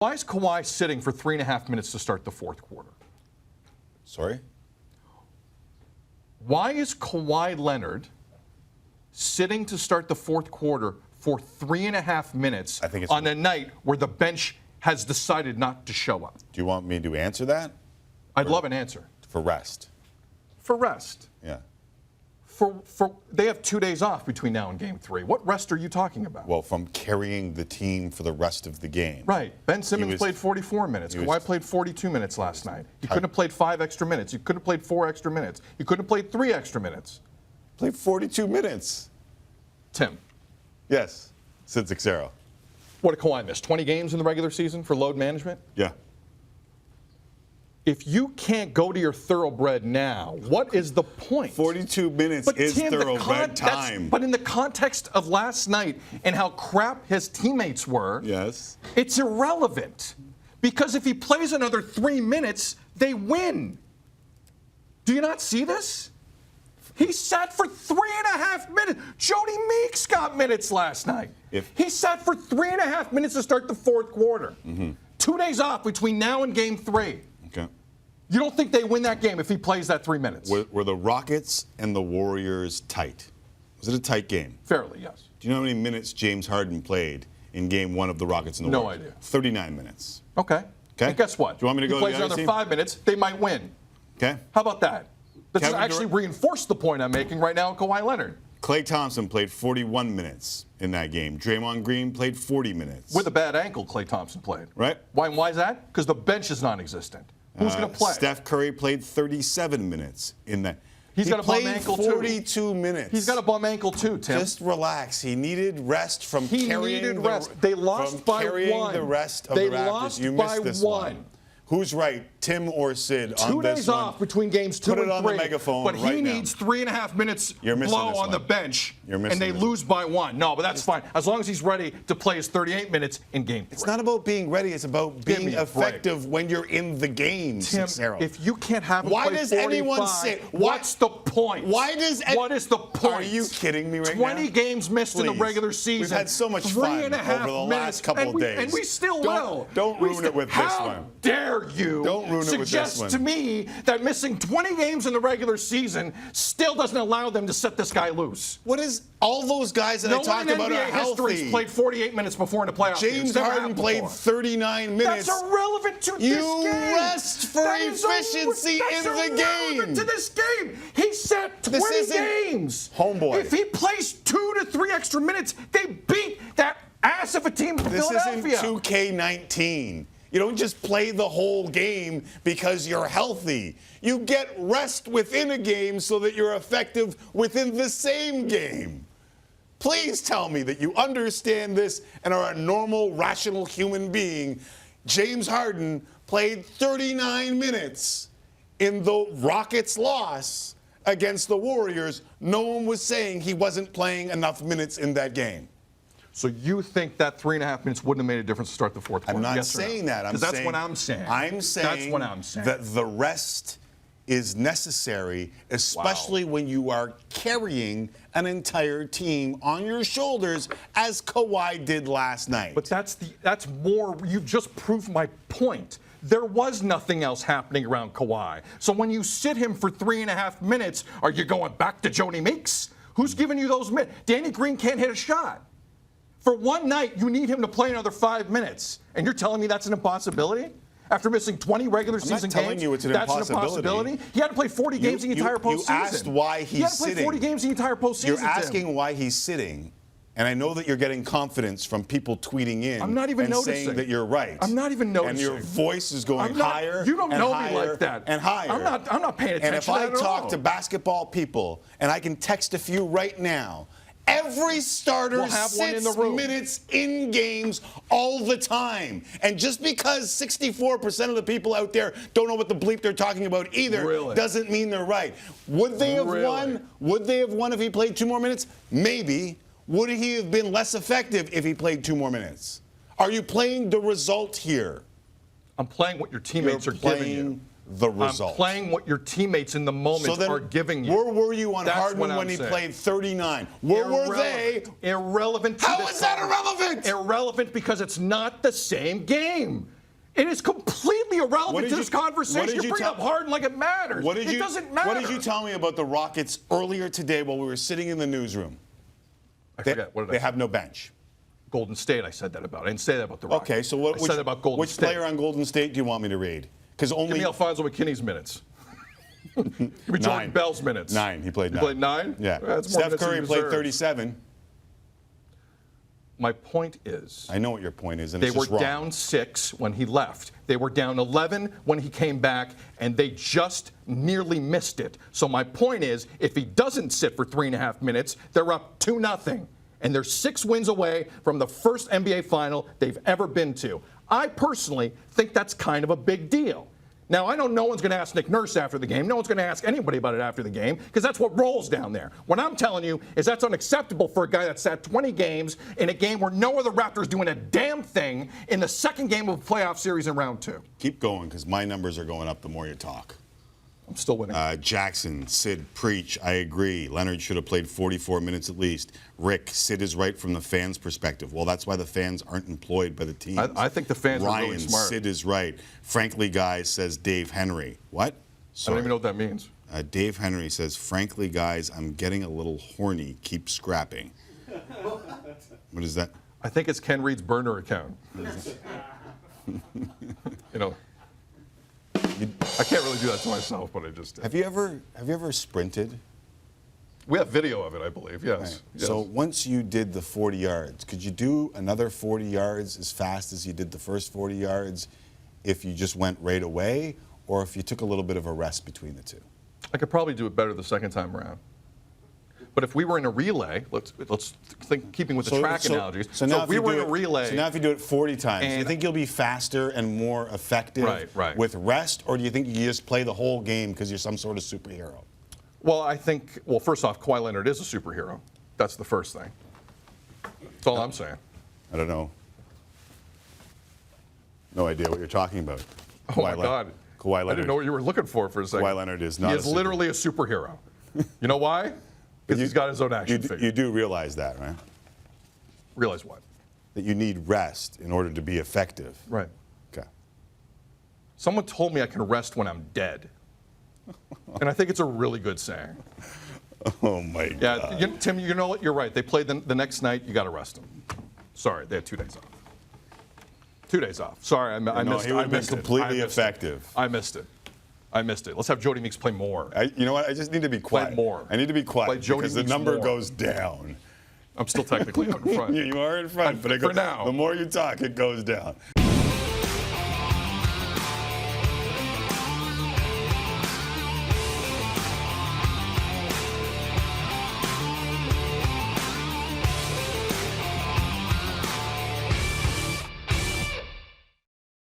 Why is Kawhi sitting for 3.5 minutes to start the fourth quarter? Sorry? Why is Kawhi Leonard sitting to start the fourth quarter for 3.5 minutes on a night where the bench has decided not to show up? Do you want me to answer that? I'd love an answer. For rest. For rest. Yeah. They have 2 days off between now and Game 3. What rest are you talking about? Well, from carrying the team for the rest of the game. Right. Ben Simmons played 44 minutes. Kawhi played 42 minutes last night. He couldn't have played 5 extra minutes. He couldn't have played 4 extra minutes. He couldn't have played 3 extra minutes. Played 42 minutes. Tim. Yes. Sid Xero. What did Kawhi miss? 20 games in the regular season for load management? Yeah. If you can't go to your thoroughbred now, what is the point? 42 minutes is thoroughbred time. But in the context of last night and how crap his teammates were, yes, it's irrelevant. Because if he plays another 3 minutes, they win. Do you not see this? He sat for 3.5 minutes. Jody Meeks got minutes last night. He sat for 3.5 minutes to start the fourth quarter. 2 days off between now and Game 3. Okay. You don't think they win that game if he plays that 3 minutes? Were the Rockets and the Warriors tight? Was it a tight game? Fairly, yes. Do you know how many minutes James Harden played in Game 1 of the Rockets and the Warriors? No idea. 39 minutes. Okay. And guess what? Do you want me to go to the other plays another team? 5 minutes, they might win. Okay. How about that? This Kevin actually reinforced the point I'm making right now on Kawhi Leonard. Klay Thompson played 41 minutes in that game. Draymond Green played 40 minutes. With a bad ankle, Klay Thompson played. Right. Why is that? Because the bench is non-existent. Who's going to play? Steph Curry played 37 minutes in that. He's got a bum ankle too. 42 minutes. He's got a bum ankle too, Tim. Just relax. He needed rest from carrying They lost by one. The rest of the Raptors. Lost you by missed this one. Who's right, Tim or Sid, on this one? 2 days off between games 2 and 3. Put it on the megaphone but right he needs 3.5 minutes blow on the bench, and they lose by 1. No, but that's fine. As long as he's ready to play his 38 minutes in Game 3. It's not about being ready. It's about being effective when you're in the game, Tim, if you can't have him play 45, anyone sit? What's the point? What is the point? Are you kidding me right 20 now? games missed in the regular season. We've had so much fun over the last couple of days. And we still will. Don't ruin it with this one. How dare you? Don't ruin it with this one. To me that missing 20 games in the regular season still doesn't allow them to set this guy loose. What is all those guys that I talked about are healthy? History's played 48 minutes before in the playoffs. James Harden played 39 minutes. That's irrelevant to this game. You rest for efficiency in the game. That's irrelevant to this game. He sat 20 games. Homeboy. If he plays 2 to 3 extra minutes, they beat that ass of a team from Philadelphia. This isn't 2K19. You don't just play the whole game because you're healthy. You get rest within a game so that you're effective within the same game. Please tell me that you understand this and are a normal, rational human being. James Harden played 39 minutes in the Rockets' loss against the Warriors. No one was saying he wasn't playing enough minutes in that game. So you think that 3.5 minutes wouldn't have made a difference to start the fourth quarter? I'm not saying that. Because that's what I'm saying. I'm saying that's what I'm saying. That the rest is necessary, especially when you are carrying an entire team on your shoulders, as Kawhi did last night. But that's more. You've just proved my point. There was nothing else happening around Kawhi. So when you sit him for 3.5 minutes, are you going back to Jody Meeks? Who's giving you those minutes? Danny Green can't hit a shot. For one night, you need him to play another 5 minutes. And you're telling me that's an impossibility? After missing 20 regular season games? I'm not telling you it's an impossibility. He had to play 40 games in the entire postseason. You asked why he's sitting. He had to play 40 games in the entire postseason. You're asking why he's sitting. And I know that you're getting confidence from people tweeting in I'm not even and noticing. saying that you're right. I'm not even noticing. And your voice is going higher. You don't know higher me like that. And higher. I'm not paying attention. And if I talk to basketball people, and I can text a few right now, every starter sits minutes in games all the time. And just because 64% of the people out there don't know what the bleep they're talking about either doesn't mean they're right. Would they have won? Would they have won if he played 2 more minutes? Maybe. Would he have been less effective if he played 2 more minutes? Are you playing the result here? I'm playing what your teammates are giving you. the result. I'm playing what your teammates in the moment are giving you. Where were you on That's Harden when he played 39? Where were they? Irrelevant. How is that irrelevant? Irrelevant because it's not the same game. It is completely irrelevant to this conversation. You bring up Harden like it matters. It doesn't matter. What did you tell me about the Rockets earlier today while we were sitting in the newsroom? I forget. What did I say? They have no bench. Golden State, I said that about. I didn't say that about the Rockets. Okay, so I said that about Golden State. Which player on Golden State do you want me to read? Because only give me Alfonso McKinney's minutes. Give me Jordan Bell's minutes. 9. He played 9. He played 9? Yeah. That's more Steph Curry played 37. My point is, I know what your point is, and they it's were just wrong. down 6 when he left. They were down 11 when he came back, and they just nearly missed it. So my point is, if he doesn't sit for 3.5 minutes, they're up 2-0. And they're 6 wins away from the first NBA final they've ever been to. I personally think that's kind of a big deal. Now, I know no one's going to ask Nick Nurse after the game. No one's going to ask anybody about it after the game because that's what rolls down there. What I'm telling you is that's unacceptable for a guy that sat 20 games in a game where no other Raptors doing a damn thing in the second game of a playoff series in round 2. Keep going because my numbers are going up the more you talk. I'm still winning. Jackson, Sid, preach. I agree. Leonard should have played 44 minutes at least. Rick, Sid is right from the fans' perspective. Well, that's why the fans aren't employed by the teams. I think the fans are really smart. Sid is right. Frankly, guys, says Dave Henry. What? Sorry. I don't even know what that means. Dave Henry says, frankly, guys, I'm getting a little horny. Keep scrapping. What is that? I think it's Ken Reed's burner account. You know. I can't really do that to myself, but I just did. Have you ever sprinted? We have video of it, I believe. Yes. Right. Yes. So once you did the 40 yards, could you do another 40 yards as fast as you did the first 40 yards if you just went right away, or if you took a little bit of a rest between the two? I could probably do it better the second time around. But if we were in a relay, let's think, keeping with the track analogies. So now if we were in a relay. So now if you do it 40 times, do you think you'll be faster and more effective with rest, or do you think you just play the whole game because you're some sort of superhero? Well, I think, first off, Kawhi Leonard is a superhero. That's the first thing. That's all I'm saying. I don't know. No idea what you're talking about. Oh, my God. Kawhi Leonard. I didn't know what you were looking for a second. Kawhi Leonard is not He is literally a superhero. You know why? Because he's got his own action figure. You do realize that, right? Realize what? That you need rest in order to be effective. Right. Okay. Someone told me I can rest when I'm dead. And I think it's a really good saying. Oh, my God. Yeah, Tim, you know what? You're right. They played the next night. You got to rest them. Sorry, they had 2 days off. 2 days off. Sorry, I missed it. He would have been completely effective. I missed it. Let's have Jody Meeks play more. You know what? I just need to be quiet. Play more. I need to be quiet play Jody because Meeks the number more. goes down. I'm still technically out in front. You are in front, but for now. The more you talk, it goes down.